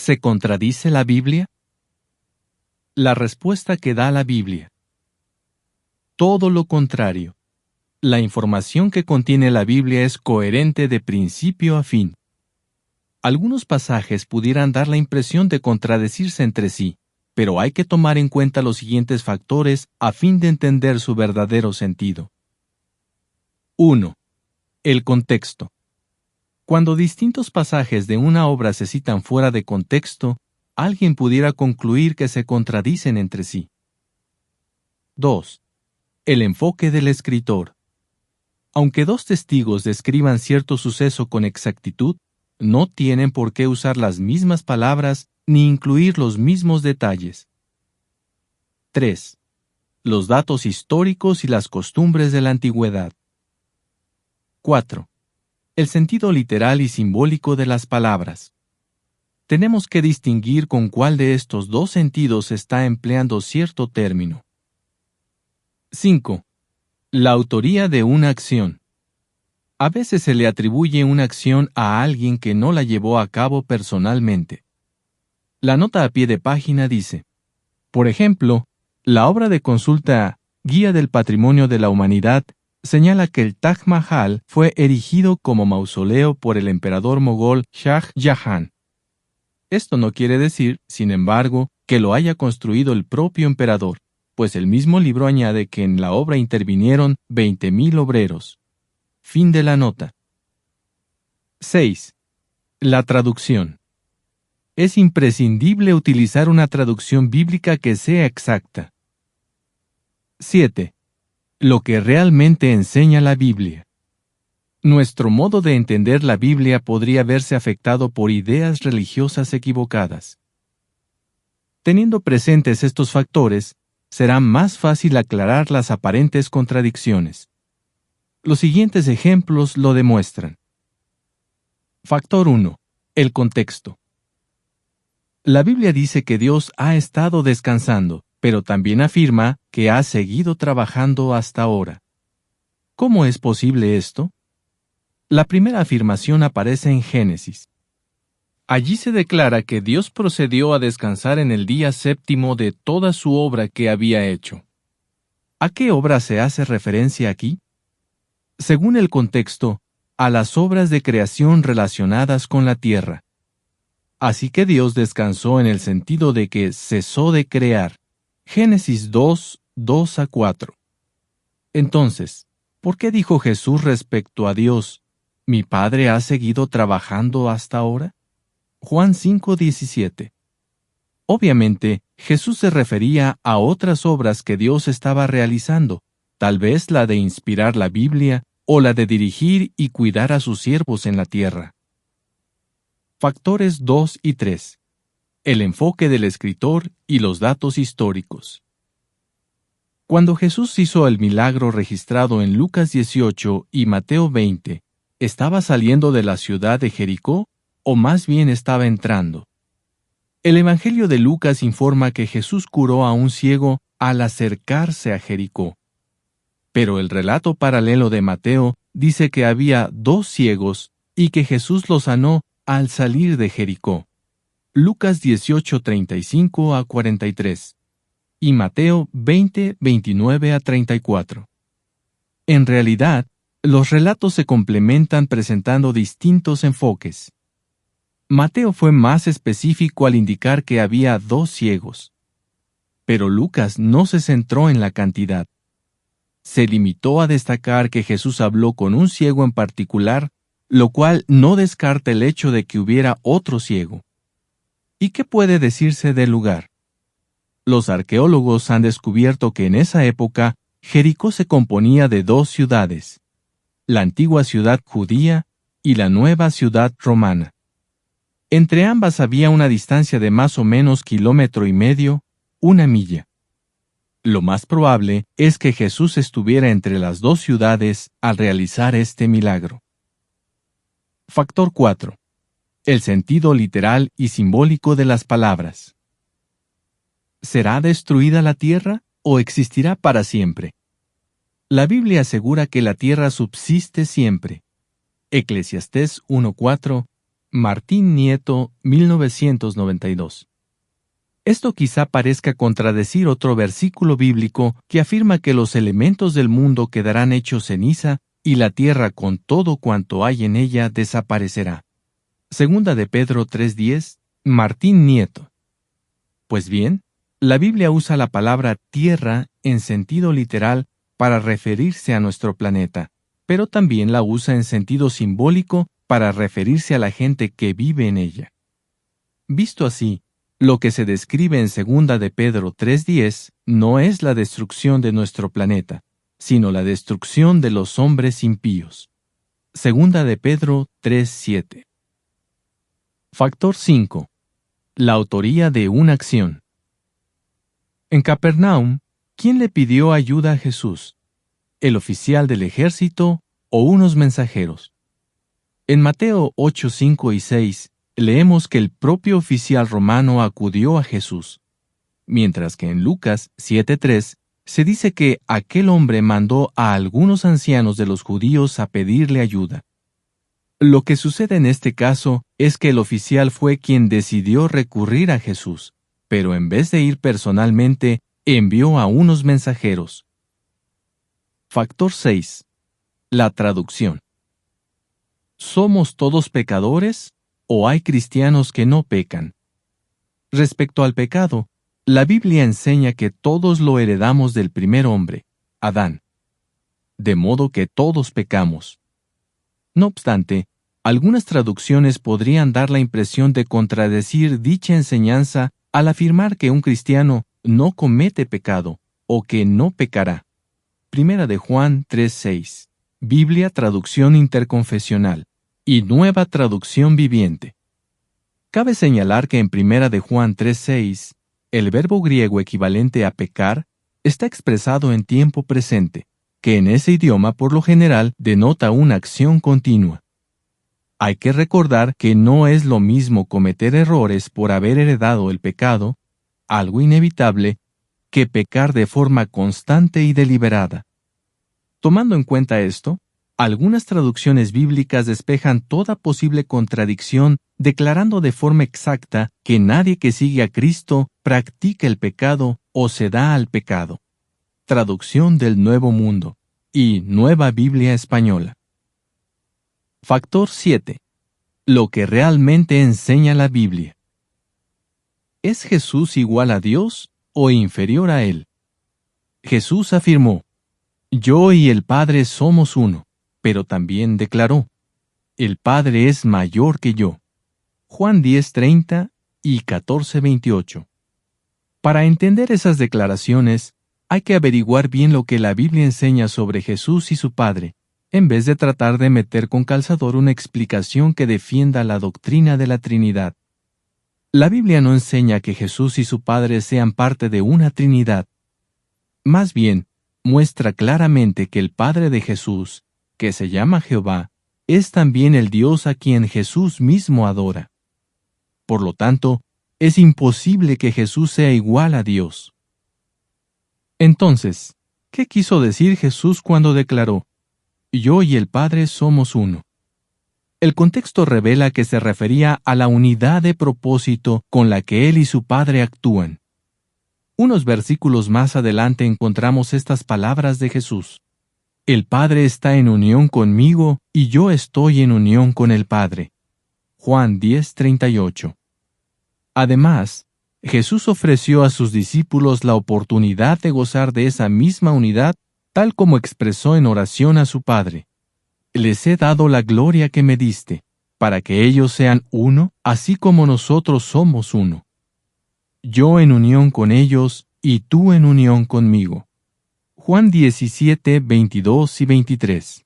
¿Se contradice la Biblia? La respuesta que da la Biblia. Todo lo contrario. La información que contiene la Biblia es coherente de principio a fin. Algunos pasajes pudieran dar la impresión de contradecirse entre sí, pero hay que tomar en cuenta los siguientes factores a fin de entender su verdadero sentido. 1. El contexto. Cuando distintos pasajes de una obra se citan fuera de contexto, alguien pudiera concluir que se contradicen entre sí. 2. El enfoque del escritor. Aunque dos testigos describan cierto suceso con exactitud, no tienen por qué usar las mismas palabras ni incluir los mismos detalles. 3. Los datos históricos y las costumbres de la antigüedad. 4. El sentido literal y simbólico de las palabras. Tenemos que distinguir con cuál de estos dos sentidos se está empleando cierto término. 5. La autoría de una acción. A veces se le atribuye una acción a alguien que no la llevó a cabo personalmente. La nota a pie de página dice, por ejemplo, la obra de consulta Guía del Patrimonio de la Humanidad señala que el Taj Mahal fue erigido como mausoleo por el emperador mogol Shah Jahan. Esto no quiere decir, sin embargo, que lo haya construido el propio emperador, pues el mismo libro añade que en la obra intervinieron 20.000 obreros. Fin de la nota. 6. La traducción. Es imprescindible utilizar una traducción bíblica que sea exacta. 7. Lo que realmente enseña la Biblia. Nuestro modo de entender la Biblia podría verse afectado por ideas religiosas equivocadas. Teniendo presentes estos factores, será más fácil aclarar las aparentes contradicciones. Los siguientes ejemplos lo demuestran. Factor 1. El contexto. La Biblia dice que Dios ha estado descansando, pero también afirma que ha seguido trabajando hasta ahora. ¿Cómo es posible esto? La primera afirmación aparece en Génesis. Allí se declara que Dios procedió a descansar en el día séptimo de toda su obra que había hecho. ¿A qué obra se hace referencia aquí? Según el contexto, a las obras de creación relacionadas con la tierra. Así que Dios descansó en el sentido de que cesó de crear. Génesis 2, 2-4. Entonces, ¿por qué dijo Jesús respecto a Dios, ¿mi Padre ha seguido trabajando hasta ahora? Juan 5, 17. Obviamente, Jesús se refería a otras obras que Dios estaba realizando, tal vez la de inspirar la Biblia o la de dirigir y cuidar a sus siervos en la tierra. Factores 2 y 3. El enfoque del escritor y los datos históricos. Cuando Jesús hizo el milagro registrado en Lucas 18 y Mateo 20, ¿estaba saliendo de la ciudad de Jericó o más bien estaba entrando? El Evangelio de Lucas informa que Jesús curó a un ciego al acercarse a Jericó. Pero el relato paralelo de Mateo dice que había 2 ciegos y que Jesús los sanó al salir de Jericó. Lucas 18, 35-43 y Mateo 20, 29-34. En realidad, los relatos se complementan presentando distintos enfoques. Mateo fue más específico al indicar que había 2 ciegos. Pero Lucas no se centró en la cantidad. Se limitó a destacar que Jesús habló con un ciego en particular, lo cual no descarta el hecho de que hubiera otro ciego. ¿Y qué puede decirse del lugar? Los arqueólogos han descubierto que en esa época Jericó se componía de 2 ciudades, la antigua ciudad judía y la nueva ciudad romana. Entre ambas había una distancia de más o menos 1,5 kilómetros, 1 milla. Lo más probable es que Jesús estuviera entre las 2 ciudades al realizar este milagro. Factor 4. El sentido literal y simbólico de las palabras. ¿Será destruida la tierra o existirá para siempre? La Biblia asegura que la tierra subsiste siempre. Eclesiastés 1:4 Martín Nieto, 1992. Esto quizá parezca contradecir otro versículo bíblico que afirma que los elementos del mundo quedarán hechos ceniza y la tierra con todo cuanto hay en ella desaparecerá. Segunda de Pedro 3:10, Martín Nieto. Pues bien, la Biblia usa la palabra tierra en sentido literal para referirse a nuestro planeta, pero también la usa en sentido simbólico para referirse a la gente que vive en ella. Visto así, lo que se describe en Segunda de Pedro 3:10 no es la destrucción de nuestro planeta, sino la destrucción de los hombres impíos. Segunda de Pedro 3:7. Factor 5. La autoría de una acción. En Capernaum, ¿quién le pidió ayuda a Jesús? ¿El oficial del ejército o unos mensajeros? En Mateo 8, 5 y 6, leemos que el propio oficial romano acudió a Jesús, mientras que en Lucas 7:3 se dice que aquel hombre mandó a algunos ancianos de los judíos a pedirle ayuda. Lo que sucede en este caso es que el oficial fue quien decidió recurrir a Jesús, pero en vez de ir personalmente, envió a unos mensajeros. Factor 6. La traducción. ¿Somos todos pecadores o hay cristianos que no pecan? Respecto al pecado, la Biblia enseña que todos lo heredamos del primer hombre, Adán. De modo que todos pecamos. No obstante, algunas traducciones podrían dar la impresión de contradecir dicha enseñanza al afirmar que un cristiano no comete pecado o que no pecará. Primera de Juan 3:6, Biblia Traducción Interconfesional y Nueva Traducción Viviente. Cabe señalar que en Primera de Juan 3:6, el verbo griego equivalente a pecar está expresado en tiempo presente, que en ese idioma por lo general denota una acción continua. Hay que recordar que no es lo mismo cometer errores por haber heredado el pecado, algo inevitable, que pecar de forma constante y deliberada. Tomando en cuenta esto, algunas traducciones bíblicas despejan toda posible contradicción, declarando de forma exacta que nadie que sigue a Cristo practica el pecado o se da al pecado. Traducción del Nuevo Mundo y Nueva Biblia Española. Factor 7. Lo que realmente enseña la Biblia. ¿Es Jesús igual a Dios o inferior a Él? Jesús afirmó: Yo y el Padre somos uno, pero también declaró: El Padre es mayor que yo. Juan 10:30 y 14:28. Para entender esas declaraciones, hay que averiguar bien lo que la Biblia enseña sobre Jesús y su Padre, en vez de tratar de meter con calzador una explicación que defienda la doctrina de la Trinidad. La Biblia no enseña que Jesús y su Padre sean parte de una Trinidad. Más bien, muestra claramente que el Padre de Jesús, que se llama Jehová, es también el Dios a quien Jesús mismo adora. Por lo tanto, es imposible que Jesús sea igual a Dios. Entonces, ¿qué quiso decir Jesús cuando declaró: Yo y el Padre somos uno? El contexto revela que se refería a la unidad de propósito con la que Él y su Padre actúan. Unos versículos más adelante encontramos estas palabras de Jesús: El Padre está en unión conmigo y yo estoy en unión con el Padre. Juan 10:38. Además, Jesús ofreció a sus discípulos la oportunidad de gozar de esa misma unidad, tal como expresó en oración a su Padre: Les he dado la gloria que me diste, para que ellos sean uno, así como nosotros somos uno. Yo en unión con ellos y tú en unión conmigo. Juan 17:22 y 23.